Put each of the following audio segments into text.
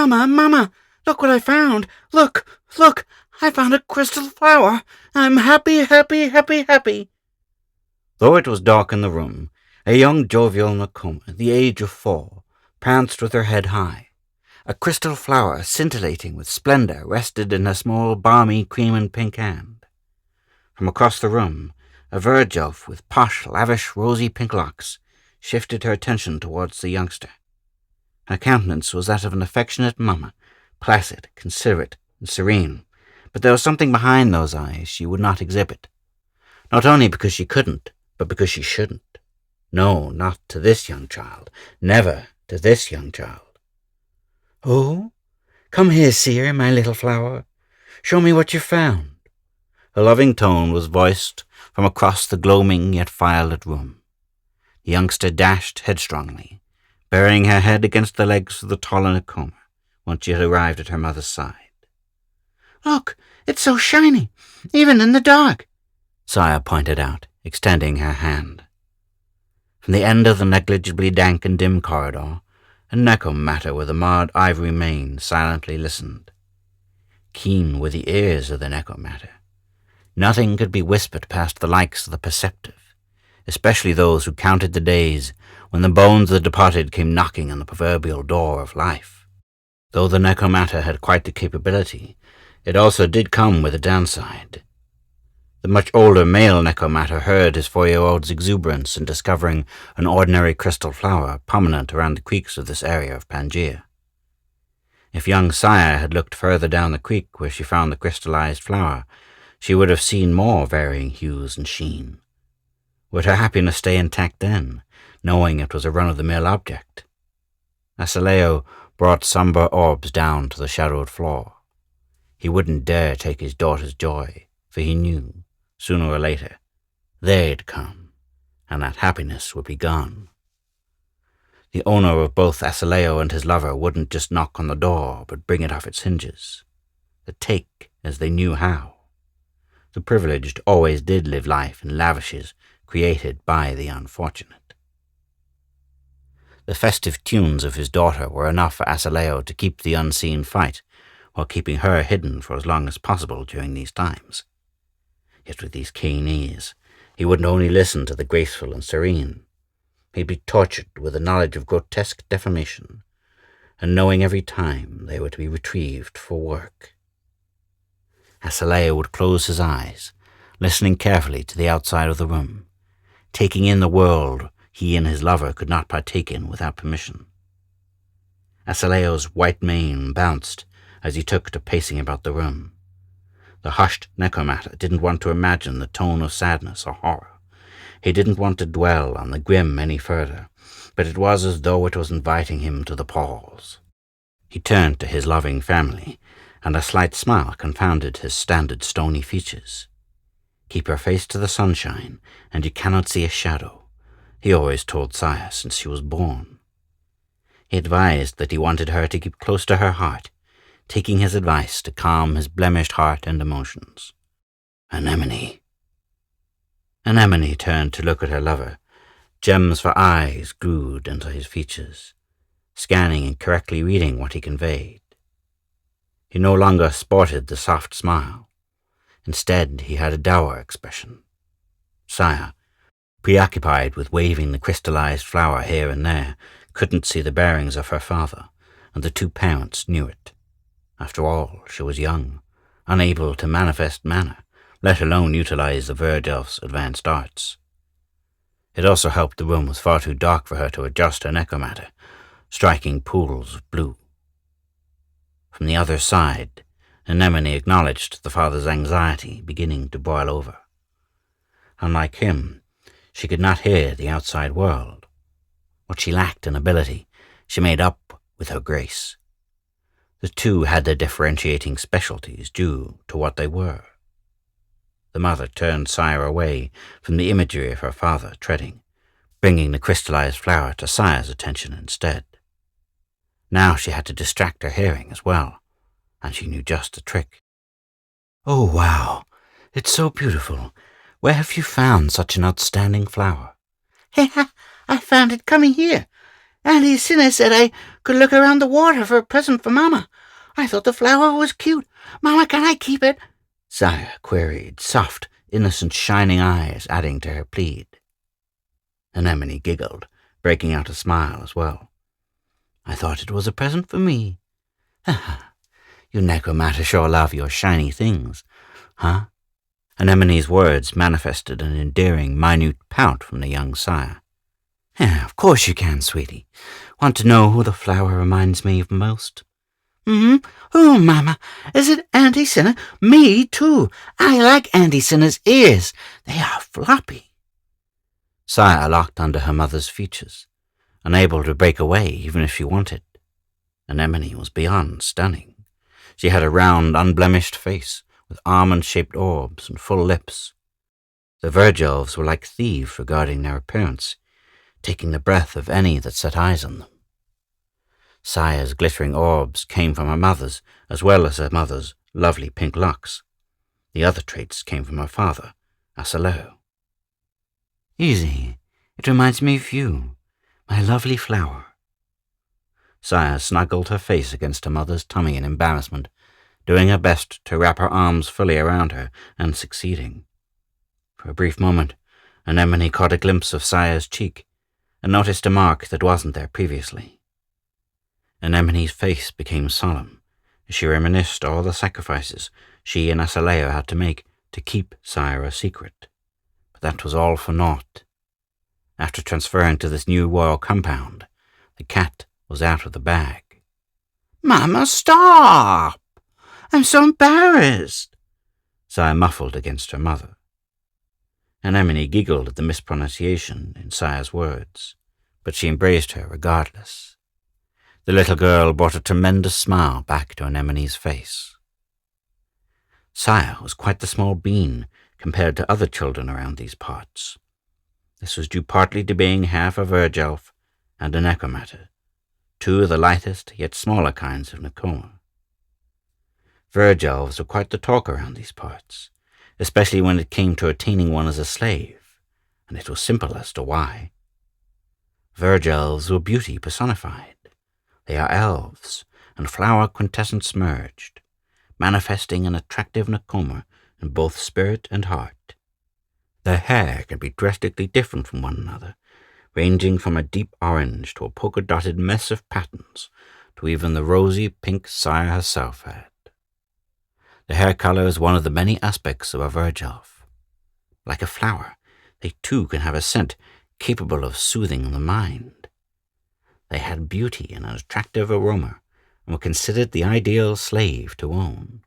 Mama, Mama, look what I found! Look! I found a crystal flower! I'm happy, happy, happy, happy!" Though it was dark in the room, a young jovial Nekoma, the age of 4, pranced with her head high. A crystal flower, scintillating with splendor, rested in a small, balmy cream and pink hand. From across the room, a verge elf with posh, lavish, rosy pink locks shifted her attention towards the youngster. Her countenance was that of an affectionate mamma, placid, considerate, and serene, but there was something behind those eyes she would not exhibit. Not only because she couldn't, but because she shouldn't. No, not to this young child. Never to this young child. "Oh, come here, seer, my little flower. Show me what you found." A loving tone was voiced from across the gloaming yet firelit room. The youngster dashed headstrongly, burying her head against the legs of the taller Nekoma once she had arrived at her mother's side. "Look, it's so shiny, even in the dark," Saya pointed out, extending her hand. From the end of the negligibly dank and dim corridor, a nekomatter with a marred ivory mane silently listened. Keen were the ears of the nekomatter. Nothing could be whispered past the likes of the perceptive, especially those who counted the days when the bones of the departed came knocking on the proverbial door of life. Though the nekomatter had quite the capability, it also did come with a downside. The much older male nekomatter heard his 4-year-old's exuberance in discovering an ordinary crystal flower prominent around the creeks of this area of Pangaea. If young Saya had looked further down the creek where she found the crystallized flower, she would have seen more varying hues and sheen. Would her happiness stay intact then, knowing it was a run-of-the-mill object? Asaleo brought somber orbs down to the shadowed floor. He wouldn't dare take his daughter's joy, for he knew, sooner or later, they'd come, and that happiness would be gone. The owner of both Asaleo and his lover wouldn't just knock on the door, but bring it off its hinges. The take as they knew how. The privileged always did live life in lavishes created by the unfortunate. The festive tunes of his daughter were enough for Asaleo to keep the unseen fight, while keeping her hidden for as long as possible during these times. Yet with these keen ears, he wouldn't only listen to the graceful and serene. He'd be tortured with the knowledge of grotesque deformation, and knowing every time they were to be retrieved for work. Asaleo would close his eyes, listening carefully to the outside of the room, taking in the world he and his lover could not partake in without permission. Asaleo's white mane bounced as he took to pacing about the room. The hushed nekomatter didn't want to imagine the tone of sadness or horror. He didn't want to dwell on the grim any further, but it was as though it was inviting him to the pause. He turned to his loving family, and a slight smile confounded his standard stony features. "Keep her face to the sunshine, and you cannot see a shadow," he always told Saya since she was born. He advised that he wanted her to keep close to her heart, taking his advice to calm his blemished heart and emotions. Anemone turned to look at her lover. Gems for eyes glued into his features, scanning and correctly reading what he conveyed. He no longer sported the soft smile. Instead, he had a dour expression. Saya, preoccupied with waving the crystallized flower here and there, couldn't see the bearings of her father, and the two parents knew it. After all, she was young, unable to manifest mana, let alone utilize the Verge Elf's advanced arts. It also helped the room was far too dark for her to adjust her nekomatter, striking pools of blue. From the other side, Anemone acknowledged the father's anxiety beginning to boil over. Unlike him, she could not hear the outside world. What she lacked in ability, she made up with her grace. The two had their differentiating specialties due to what they were. The mother turned Saya away from the imagery of her father treading, bringing the crystallized flower to Saya's attention instead. Now she had to distract her hearing as well, and she knew just the trick. "Oh, wow! It's so beautiful. Where have you found such an outstanding flower?" "Hey, I found it coming here. Auntie Cinna said I could look around the water for a present for Mama. I thought the flower was cute. Mama, can I keep it? Saya queried, soft, innocent, shining eyes adding to her plead. Anemone giggled, breaking out a smile as well. I thought it was a present for me. Ha ha. You necromatter sure love your shiny things, huh? Anemone's words manifested an endearing, minute pout from the young sire. Yeah, of course you can, sweetie. Want to know who the flower reminds me of most? Who, Mama? Is it Auntie Cinna? Me, too. I like Auntie Cinna's ears. They are floppy. Saya locked under her mother's features, unable to break away even if she wanted. Anemone was beyond stunning. She had a round, unblemished face, with almond-shaped orbs and full lips. The verge elves were like thieves regarding their appearance, taking the breath of any that set eyes on them. Saya's glittering orbs came from her mother's, as well as her mother's lovely pink locks. The other traits came from her father, Asaleo. Easy. It reminds me of you, my lovely flower. Saya snuggled her face against her mother's tummy in embarrassment, doing her best to wrap her arms fully around her, and succeeding. For a brief moment, Anemone caught a glimpse of Saya's cheek, and noticed a mark that wasn't there previously. Anemone's face became solemn, as she reminisced all the sacrifices she and Asaleo had to make to keep Saya a secret. But that was all for naught. After transferring to this new royal compound, the cat was out of the bag. Mama, stop! I'm so embarrassed, Saya muffled against her mother. Anemone giggled at the mispronunciation in Saya's words, but she embraced her regardless. The little girl brought a tremendous smile back to Anemone's face. Saya was quite the small bean compared to other children around these parts. This was due partly to being half a verge elf and a necromatter, two of the lightest yet smaller kinds of nekoma. Verge elves were quite the talk around these parts, especially when it came to attaining one as a slave, and it was simple as to why. Verge elves were beauty personified. They are elves, and flower quintessence merged, manifesting an attractive nekoma in both spirit and heart. Their hair can be drastically different from one another, ranging from a deep orange to a polka-dotted mess of patterns, to even the rosy pink Saya herself had. The hair color is one of the many aspects of a verge elf. Like a flower, they too can have a scent capable of soothing the mind. They had beauty and an attractive aroma, and were considered the ideal slave to own.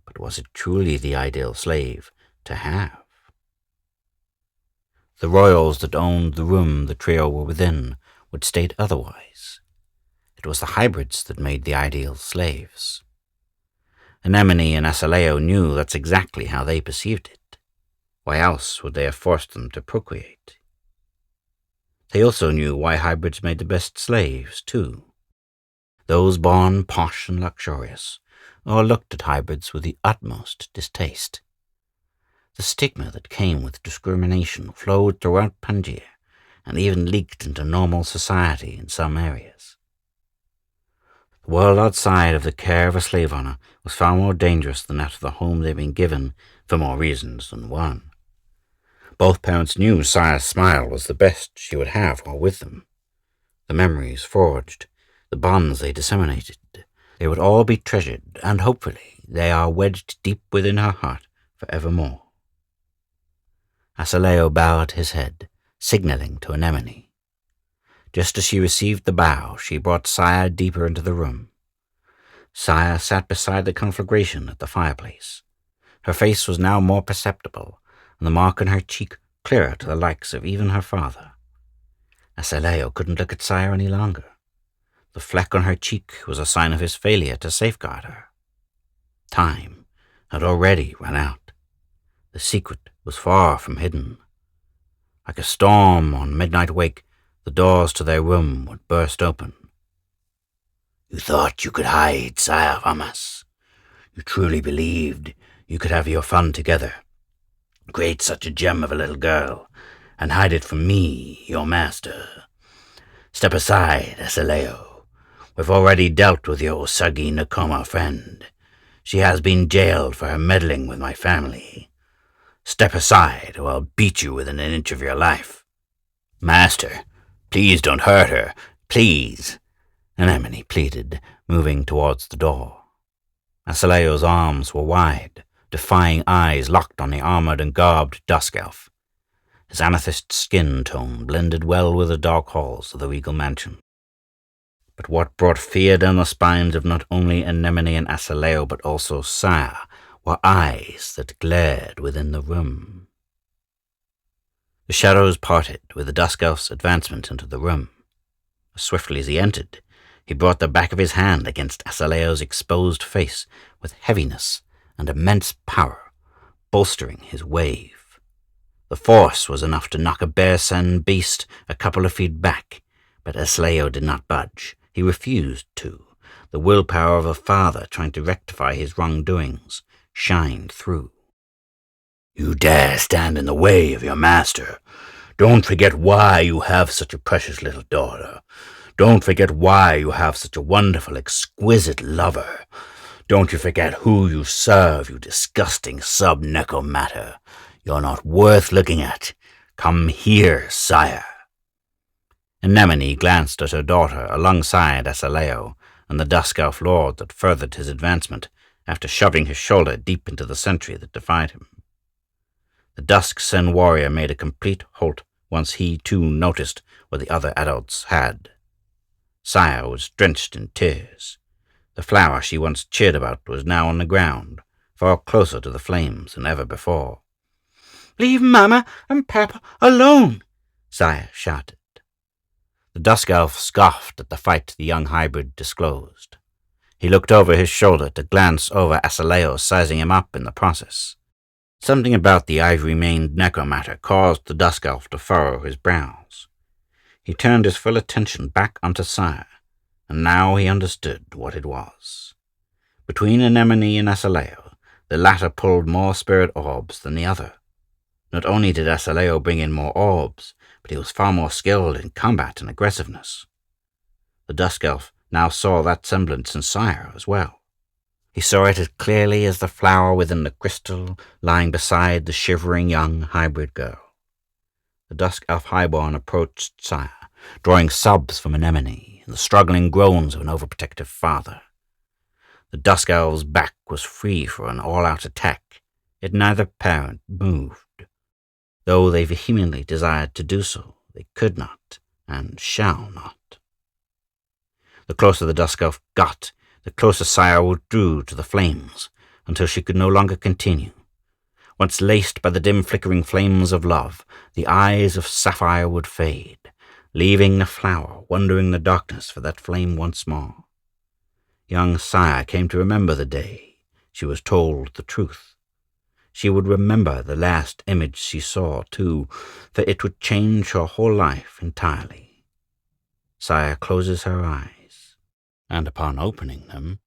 But was it truly the ideal slave to have? The royals that owned the room the trio were within would state otherwise. It was the hybrids that made the ideal slaves. Anemone and Asaleo knew that's exactly how they perceived it. Why else would they have forced them to procreate? They also knew why hybrids made the best slaves, too. Those born posh and luxurious, or looked at hybrids with the utmost distaste. The stigma that came with discrimination flowed throughout Pangaea, and even leaked into normal society in some areas. The world outside of the care of a slave owner was far more dangerous than that of the home they'd been given for more reasons than one. Both parents knew Saya's smile was the best she would have while with them. The memories forged, the bonds they disseminated, they would all be treasured, and hopefully they are wedged deep within her heart forevermore. Asaleo bowed his head, signaling to Anemone. Just as she received the bow, she brought Saya deeper into the room. Saya sat beside the conflagration at the fireplace. Her face was now more perceptible, and the mark on her cheek clearer to the likes of even her father. Asaleo couldn't look at Saya any longer. The fleck on her cheek was a sign of his failure to safeguard her. Time had already run out. The secret was far from hidden. Like a storm on midnight wake, the doors to their room would burst open. You thought you could hide Saya from us. You truly believed you could have your fun together, create such a gem of a little girl, and hide it from me, your master. Step aside, Asaleo. We've already dealt with your Sagi Nakoma friend. She has been jailed for her meddling with my family. Step aside, or I'll beat you within an inch of your life. Master, please don't hurt her. Please, Anemone pleaded, moving towards the door. Asaleo's arms were wide, defying eyes locked on the armored and garbed dusk elf. His amethyst skin tone blended well with the dark halls of the regal mansion. But what brought fear down the spines of not only Anemone and Asaleo, but also Saya, were eyes that glared within the room. The shadows parted with the dusk elf's advancement into the room. As swiftly as he entered, he brought the back of his hand against Asaleo's exposed face with heaviness and immense power, bolstering his wave. The force was enough to knock a bear-sen beast a couple of feet back, but Asaleo did not budge. He refused to. The willpower of a father trying to rectify his wrongdoings shined through. You dare stand in the way of your master. Don't forget why you have such a precious little daughter. Don't forget why you have such a wonderful, exquisite lover. Don't you forget who you serve, you disgusting sub-nekomatter. You're not worth looking at. Come here, sire. Anemone glanced at her daughter alongside Asaleo and the dusk elf lord that furthered his advancement after shoving his shoulder deep into the sentry that defied him. The dusk-sen warrior made a complete halt once he too noticed what the other adults had. Saya was drenched in tears. The flower she once cheered about was now on the ground, far closer to the flames than ever before. "Leave Mama and Papa alone," Saya shouted. The dusk elf scoffed at the fight the young hybrid disclosed. He looked over his shoulder to glance over Asaleo, sizing him up in the process. Something about the ivory-maned nekomatter caused the dusk elf to furrow his brows. He turned his full attention back onto Saya, and now he understood what it was. Between Anemone and Asaleo, the latter pulled more spirit orbs than the other. Not only did Asaleo bring in more orbs, but he was far more skilled in combat and aggressiveness. The dusk elf now saw that semblance in Saya as well. He saw it as clearly as the flower within the crystal lying beside the shivering young hybrid girl. The dusk elf highborn approached Saya, drawing sobs from Anemone and the struggling groans of an overprotective father. The dusk elf's back was free for an all-out attack, yet neither parent moved. Though they vehemently desired to do so, they could not and shall not. The closer the dusk elf got, the closer Saya withdrew to the flames, until she could no longer continue. Once laced by the dim flickering flames of love, the eyes of sapphire would fade, leaving the flower wandering in the darkness for that flame once more. Young Saya came to remember the day she was told the truth. She would remember the last image she saw, too, for it would change her whole life entirely. Saya closes her eyes, and upon opening them,